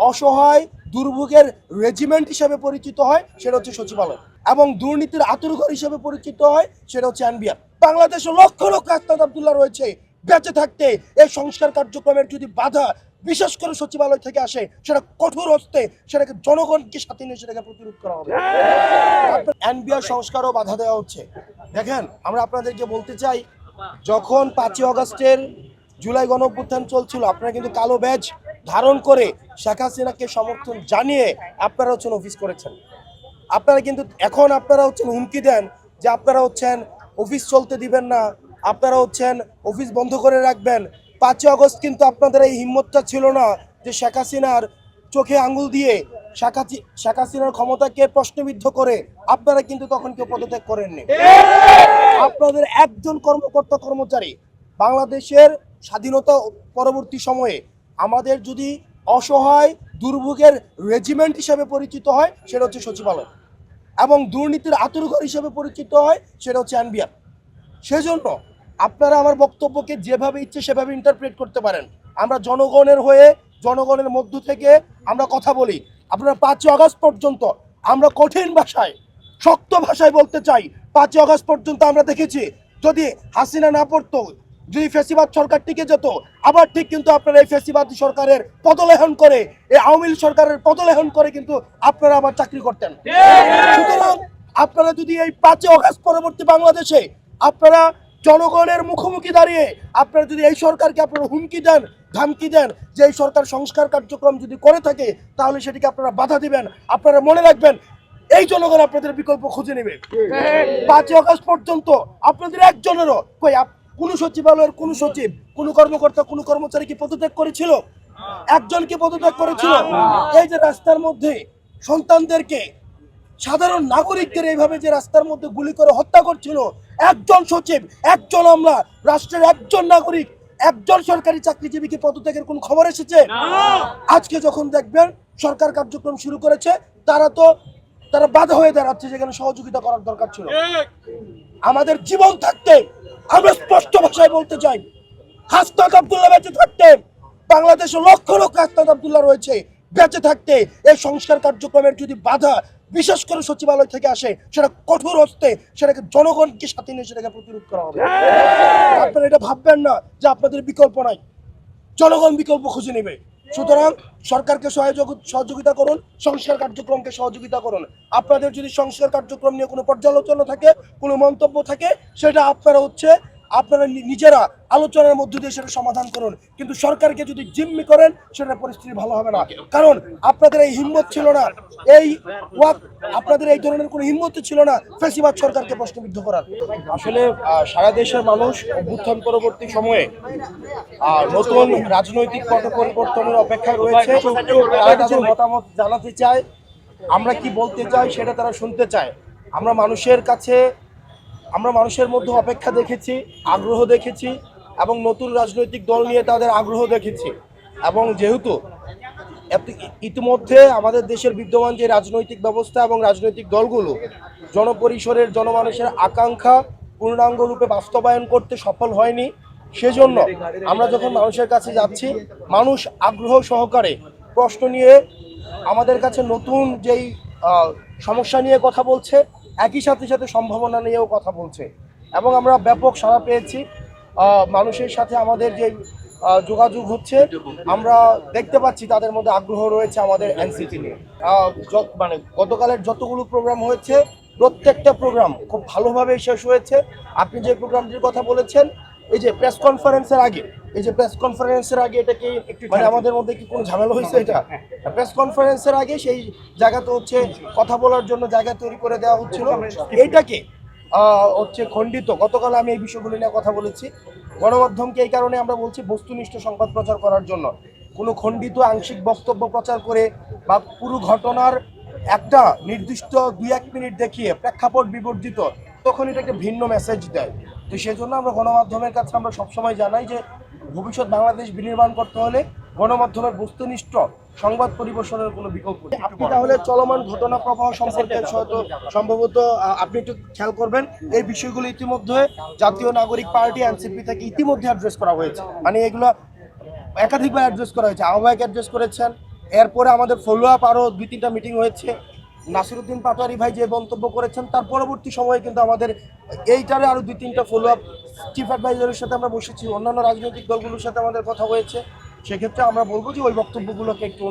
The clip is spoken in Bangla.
অসহায় দুর্ভোগের রেজিমেন্ট হিসেবে পরিচিত হয় সেটা হচ্ছে সচিবালয়, এবং দুর্নীতির আতুরঘর হিসেবে পরিচিত হয় সেটা হচ্ছে এনবিআর। বাংলাদেশে লক্ষ লক্ষ আস্তাদ আব্দুল্লাহ রয়েছে, বেঁচে থাকতে এই সংস্কার কার্যক্রমের যদি বাধা বিশেষ করে সচিবালয় থেকে আসে, সেটা কঠোর হস্তে সেটাকে জনগণকে সাথে নিয়ে সেটাকে প্রতিরোধ করা হবে। এনবিআর সংস্কারও বাধা দেওয়া হচ্ছে। দেখেন, আমরা আপনাদেরকে বলতে চাই, যখন 5ই আগস্টের জুলাই গণঅভ্যুত্থান চলছিল, আপনারা কিন্তু কালো ব্যাজ ধারণ করে শেখ হাসিনাকে সমর্থন জানিয়ে আপনারা হচ্ছেন অফিস করেছেন। আপনারা কিন্তু এখন আপনারা হচ্ছেন হুমকি দেন যে আপনারা হচ্ছেন অফিস চলতে দিবেন না, আপনারা হচ্ছেন অফিস বন্ধ করে রাখবেন। 5ই আগস্ট কিন্তু আপনাদের এই হিম্মতটা ছিল না যে শেখ হাসিনার চোখে আঙ্গুল দিয়ে শেখ হাসিনার ক্ষমতাকে প্রশ্নবিদ্ধ করে আপনারা কিন্তু তখন কেউ পদত্যাগ করেননি। আপনাদের একজন কর্মকর্তা কর্মচারী বাংলাদেশের স্বাধীনতা পরবর্তী সময়ে আমাদের যদি অসহায় দুর্ভোগের রেজিমেন্ট হিসেবে পরিচিত হয় সেটা হচ্ছে সচিবালয়, এবং দুর্নীতির আতুরঘর হিসেবে পরিচিত হয় সেটা হচ্ছে এনবিআর। সেজন্য আপনারা আমার বক্তব্যকে যেভাবে ইচ্ছে সেভাবে ইন্টারপ্রেট করতে পারেন। আমরা জনগণের হয়ে জনগণের মধ্য থেকে আমরা কথা বলি। আপনারা 5ই আগস্ট পর্যন্ত আমরা কঠিন ভাষায় শক্ত ভাষায় বলতে চাই, 5ই আগস্ট পর্যন্ত আমরা দেখেছি যদি হাসিনা না পড়তো, যদি ফ্যাসিবাদ সরকার টিকে যেত, আবার ঠিক কিন্তু আপনারা এই ফ্যাসিবাদী সরকারের পদলেহন করে, এই আওয়ামী লীগ সরকারের পদলেহন করে কিন্তু আপনারা আবার চাকরি করতেন। সুতরাং আপনারা যদি এই 5ই আগস্ট পরবর্তী বাংলাদেশে আপনারা জনগণের মুখোমুখি দাঁড়িয়ে আপনারা যদি এই সরকারকে আপনারা হুমকি দেন, ধামকি দেন যে এই সরকার সংস্কার কার্যক্রম যদি করে থাকে তাহলে সেটিকে আপনারা বাধা দিবেন, আপনারা মনে রাখবেন এই জনগণ আপনাদের বিকল্প খুঁজে নেবে। 5ই আগস্ট পর্যন্ত আপনাদের একজনেরও কোন সচিবালয়ের কোন সচিব, কোন কর্মকর্তা, কোন কর্মচারী কি পদত্যাগ করেছিল? একজন কি পদত্যাগ করেছিল? এই যে রাস্তার মধ্যে সন্তানদেরকে, সাধারণ নাগরিকদের এইভাবে যে রাস্তার মধ্যে গুলি করে হত্যা করছিল, একজন সচিব, একজন আমলা, রাষ্ট্রের একজন নাগরিক, একজন সরকারি চাকরিজীবী কি পদত্যাগের কোন খবর এসেছে? আজকে যখন দেখবেন সরকার কার্যক্রম শুরু করেছে, তারা বাধা হয়ে দাঁড়াচ্ছে, যেখানে সহযোগিতা করার দরকার ছিল। আমাদের জীবন থাকতে আমরা স্পষ্ট ভাষায় বলতে চাই, আস্তাদ আব্দুল্লাহ বেঁচে থাকতে বাংলাদেশে লক্ষ লক্ষ আস্তাদ আব্দুল্লাহ রয়েছে, বেঁচে থাকতে এই সংস্কার কার্যক্রমের যদি বাধা বিশেষ করে সচিবালয় থেকে আসে, সেটা কঠোর হস্তে সেটাকে জনগণকে সাথে নিয়ে সেটাকে প্রতিরোধ করা হবে। আপনারা এটা ভাববেন না যে আপনাদের বিকল্প নাই, জনগণ বিকল্প খুঁজে নেবে। সুতরাং সরকারকে সহযোগিতা করুন, সংস্কার কার্যক্রমকে সহযোগিতা করুন। আপনাদের যদি সংস্কার কার্যক্রম নিয়ে কোনো পর্যালোচনা থাকে, কোনো মন্তব্য থাকে, সেটা আপনারা নিজেরা আলোচনার মধ্য দিয়ে সেটা সমাধান করুন। কিন্তু সরকারকে যদি জিম্মি করেন সেটা পরিস্থিতি ভালো হবে না, কারণ আপনাদের এই হিম্মত ছিল না, আপনাদের এই ধরনের কোনো হিম্মত ছিল না ফ্যাসিবাদ সরকারকে প্রশ্নবিদ্ধ করার। আসলে সারা দেশের মানুষ অভ্যুত্থান পরবর্তী সময়ে নতুন রাজনৈতিক পট পরিবর্তনের অপেক্ষায় রয়েছে। তারা তাদের মতামত জানাতে চায়, আমরা কি বলতে চাই সেটা তারা শুনতে চায়। আমরা মানুষের মধ্যে অপেক্ষা দেখেছি, আগ্রহ দেখেছি, এবং নতুন রাজনৈতিক দল নিয়ে তাদের আগ্রহ দেখেছি। এবং যেহেতু ইতিমধ্যে আমাদের দেশের বিদ্যমান যে রাজনৈতিক ব্যবস্থা এবং রাজনৈতিক দলগুলো জনপরিসরের জনমানুষের আকাঙ্ক্ষা পূর্ণাঙ্গ রূপে বাস্তবায়ন করতে সফল হয়নি, সেজন্য আমরা যখন মানুষের কাছে যাচ্ছি, মানুষ আগ্রহ সহকারে প্রশ্ন নিয়ে আমাদের কাছে নতুন যেই সমস্যা নিয়ে কথা বলছে, একই সাথে সম্ভাবনা নিয়েও কথা বলছে, এবং আমরা ব্যাপক সাড়া পেয়েছি। মানুষের সাথে আমাদের যে যোগাযোগ হচ্ছে, আমরা দেখতে পাচ্ছি তাদের মধ্যে আগ্রহ রয়েছে আমাদের এনসিপি নিয়ে। মানে গতকালের যতগুলো প্রোগ্রাম হয়েছে, প্রত্যেকটা প্রোগ্রাম খুব ভালোভাবে শেষ হয়েছে। আপনি যে প্রোগ্রামটির কথা বলেছেন, এই যে প্রেস কনফারেন্সের আগে এটা কি মানে আমাদের মধ্যে কি কোনো ঝামেলা হয়েছে? এটা প্রেস কনফারেন্সের আগে সেই জায়গাতে কথা বলার জন্য জায়গা তৈরি করে দেওয়া হচ্ছিল, এইটাকে খণ্ডিত। গতকাল আমি এই বিষয়গুলো নিয়ে কথা বলেছি। গণমাধ্যমকে এই কারণে আমরা বলছি বস্তুনিষ্ঠ সংবাদ প্রচার করার জন্য। কোনো খণ্ডিত আংশিক বক্তব্য প্রচার করে বা পুরো ঘটনার একটা নির্দিষ্ট 2-1 মিনিট দেখিয়ে প্রেক্ষাপট বিবর্জিত, তখন এটা একটা ভিন্ন মেসেজ দেয়। তো সেজন্য আমরা গণমাধ্যমের কাছে আমরা সবসময় জানাই যে ভবিষ্যৎ বাংলাদেশ বিনির্মাণ করতে হলে গণমাধ্যমের বস্তুনিষ্ঠ সংবাদ পরিবেশনের কোনো বিকল্প নেই। আপনি তাহলে চলমান ঘটনা প্রবাহ সম্পর্কে সম্ভবত আপনি একটু খেয়াল করবেন, এই বিষয়গুলো ইতিমধ্যে জাতীয় নাগরিক পার্টি এনসিপি থেকে ইতিমধ্যে অ্যাড্রেস করা হয়েছে। মানে এগুলো একাধিকবার অ্যাড্রেস করা হয়েছে। আহ্বায়ক অ্যাড্রেস করেছেন, এরপরে আমাদের ফলো আপ আরও 2-3টা মিটিং হয়েছে। নাসিরউদ্দিন পাটোয়ারি ভাই যে মন্তব্য করেছেন তার পরবর্তী সময়ে কিন্তু আমাদের এইটারে আরও 2-3টা ফলো আপ চিফ অ্যাডভাইজারের সাথে আমরা বসেছি, অন্যান্য রাজনৈতিক দলগুলোর সাথে আমাদের কথা হয়েছে। সেক্ষেত্রে আমরা বলবো যে ওই বক্তব্যগুলোকে একটু